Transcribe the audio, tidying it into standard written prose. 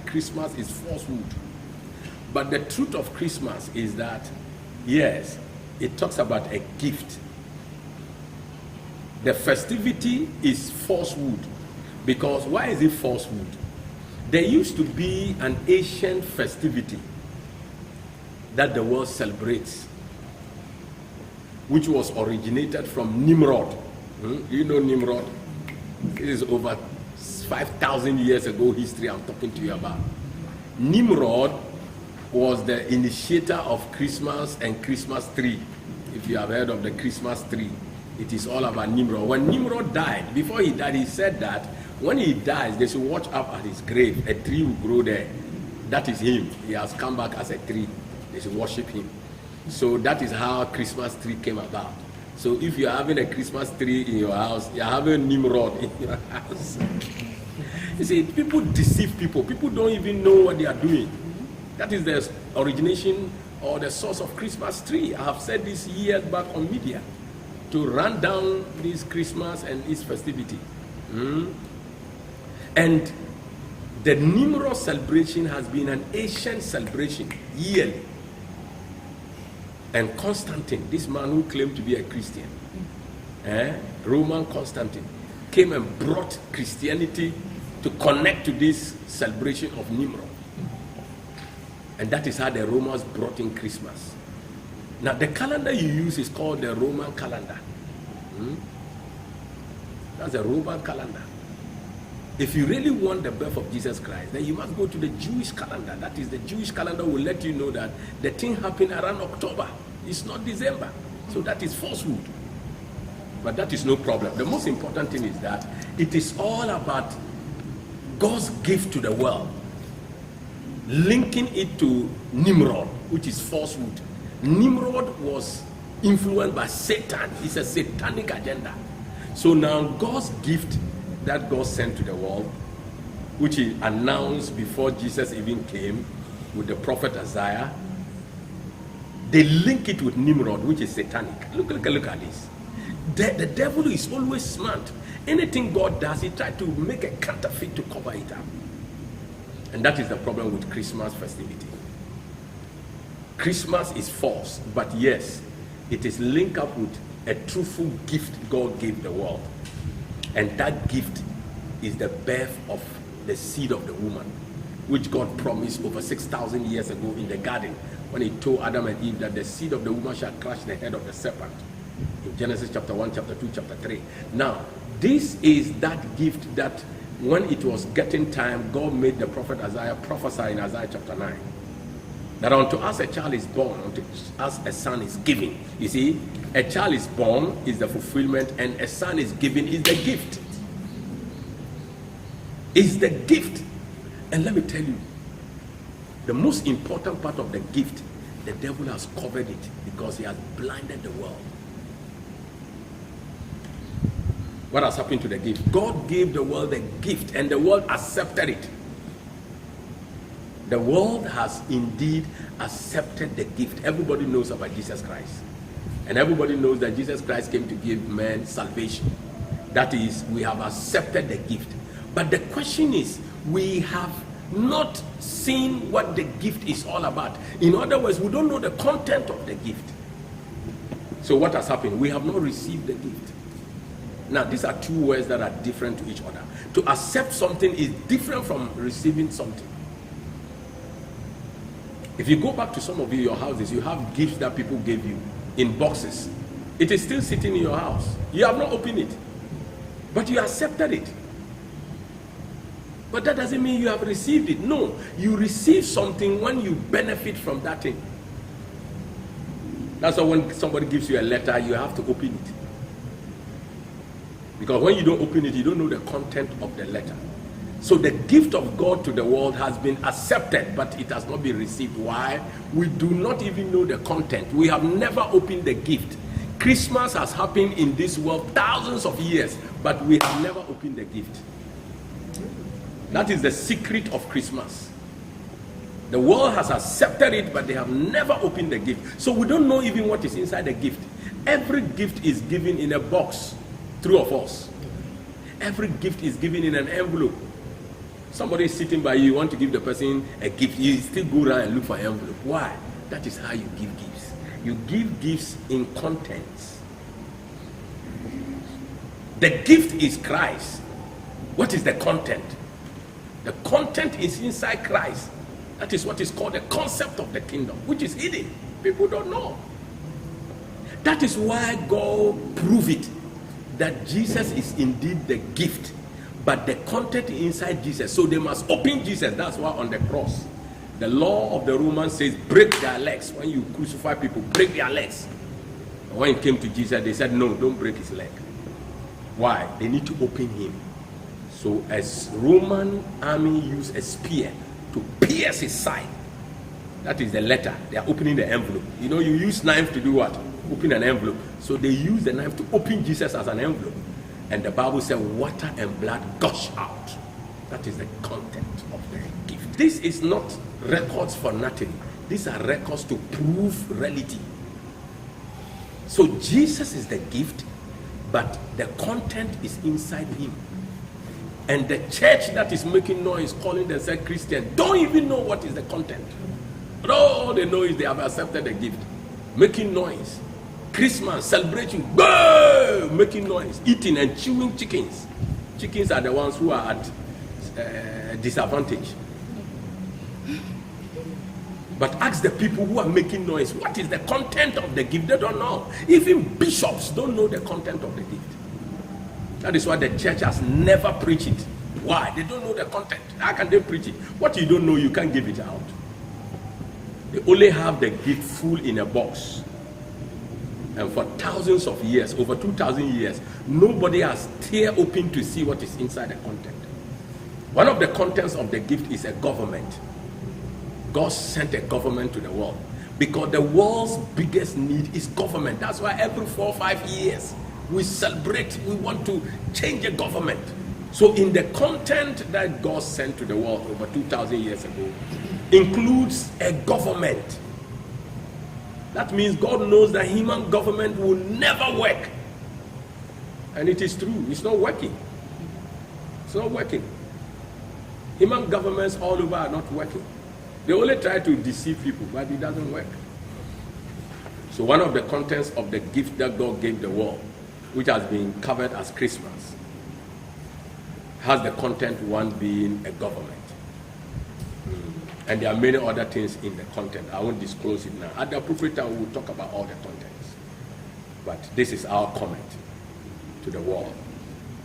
Christmas is falsehood. But the truth of Christmas is that, yes, it talks about a gift. The festivity is falsehood. Because why is it falsehood? There used to be an ancient festivity that the world celebrates, which was originated from Nimrod. You know Nimrod? It is over 5,000 years ago history I'm talking to you about. Nimrod was the initiator of Christmas and Christmas tree. If you have heard of the Christmas tree, it is all about Nimrod. When Nimrod died, before he died, he said that when he dies, they should watch up at his grave. A tree will grow there. That is him. He has come back as a tree. They should worship him. So that is how Christmas tree came about. So if you are having a Christmas tree in your house, you are having Nimrod in your house. You see, people deceive people. People don't even know what they are doing. That is the origination or the source of Christmas tree. I have said this years back on media to run down this Christmas and its festivity. And the Nimrod celebration has been an ancient celebration yearly. And Constantine, this man who claimed to be a Christian, Roman Constantine, came and brought Christianity to connect to this celebration of Nimrod. And that is how the Romans brought in Christmas. Now the calendar you use is called the Roman calendar. That's the Roman calendar. If you really want the birth of Jesus Christ, then you must go to the Jewish calendar. That is, the Jewish calendar will let you know that the thing happened around October. It's not December. So that is falsehood. But that is no problem. The most important thing is that it is all about God's gift to the world, linking it to Nimrod, which is falsehood. Nimrod was influenced by Satan. It's a satanic agenda. So now God's gift that God sent to the world, which he announced before Jesus even came with the prophet Isaiah, they link it with Nimrod, which is satanic. Look at this. The devil is always smart. Anything God does, he tries to make a counterfeit to cover it up. And that is the problem with Christmas festivity. Christmas is false, but yes, it is linked up with a truthful gift God gave the world. And that gift is the birth of the seed of the woman, which God promised over 6,000 years ago in the garden when he told Adam and Eve that the seed of the woman shall crush the head of the serpent. In Genesis chapter 1, chapter 2, chapter 3. Now, this is that gift that when it was getting time, God made the prophet Isaiah prophesy in Isaiah chapter 9. That unto us a child is born, unto us a son is given. You see, a child is born is the fulfillment, and a son is given is the gift. Is the gift. And let me tell you, the most important part of the gift, the devil has covered it because he has blinded the world. What has happened to the gift? God gave the world a gift and the world accepted it. The world has indeed accepted the gift. Everybody knows about Jesus Christ. And everybody knows that Jesus Christ came to give man salvation. That is, we have accepted the gift. But the question is, we have not seen what the gift is all about. In other words, we don't know the content of the gift. So what has happened? We have not received the gift. Now, these are two words that are different to each other. To accept something is different from receiving something. If you go back to some of your houses, you have gifts that people gave you in boxes. It is still sitting in your house. You have not opened it, but you accepted it. But that doesn't mean you have received it. No, you receive something when you benefit from that thing. That's why when somebody gives you a letter, you have to open it. Because when you don't open it, you don't know the content of the letter. So the gift of God to the world has been accepted, but it has not been received. Why? We do not even know the content. We have never opened the gift. Christmas has happened in this world thousands of years, but we have never opened the gift. That is the secret of Christmas. The world has accepted it, but they have never opened the gift. So we don't know even what is inside the gift. Every gift is given in a box. True or false? Every gift is given in an envelope. Somebody is sitting by you, you want to give the person a gift, you still go around and look for an envelope. Why? That is how you give gifts. You give gifts in contents. The gift is Christ. What is the content? The content is inside Christ. That is what is called the concept of the kingdom, which is hidden. People don't know. That is why God proved it, that Jesus is indeed the gift, but the content inside Jesus. So they must open Jesus. That's why on the cross, the law of the Romans says, break their legs. When you crucify people, break their legs. And when it came to Jesus, they said, no, don't break his leg. Why? They need to open him. So as Roman army used a spear to pierce his side, that is the letter. They are opening the envelope. You know, you use knife to do what? Open an envelope. So they use the knife to open Jesus as an envelope. And the Bible said water and blood gush out. That is the content of the gift. This is not records for nothing. These are records to prove reality. So Jesus is the gift, but the content is inside him. And the church that is making noise, calling themselves Christian, don't even know what is the content. But all they know is they have accepted the gift. Making noise. Christmas, celebration, making noise, eating and chewing chickens. Chickens are the ones who are at disadvantage. But ask the people who are making noise, what is the content of the gift? They don't know. Even bishops don't know the content of the gift. That is why the church has never preached it. Why? They don't know the content. How can they preach it? What you don't know, you can't give it out. They only have the gift full in a box. And for thousands of years, over 2,000 years, nobody has tear open to see what is inside the content. One of the contents of the gift is a government. God sent a government to the world because the world's biggest need is government. That's why every 4 or 5 years we celebrate, we want to change a government. So in the content that God sent to the world over 2,000 years ago includes a government. That means God knows that human government will never work. And it is true, it's not working. It's not working. Human governments all over are not working. They only try to deceive people, but it doesn't work. So one of the contents of the gift that God gave the world, which has been covered as Christmas, has the content one being a government. And there are many other things in the content. I won't disclose it now. At the appropriate time, we will talk about all the contents. But this is our comment to the world.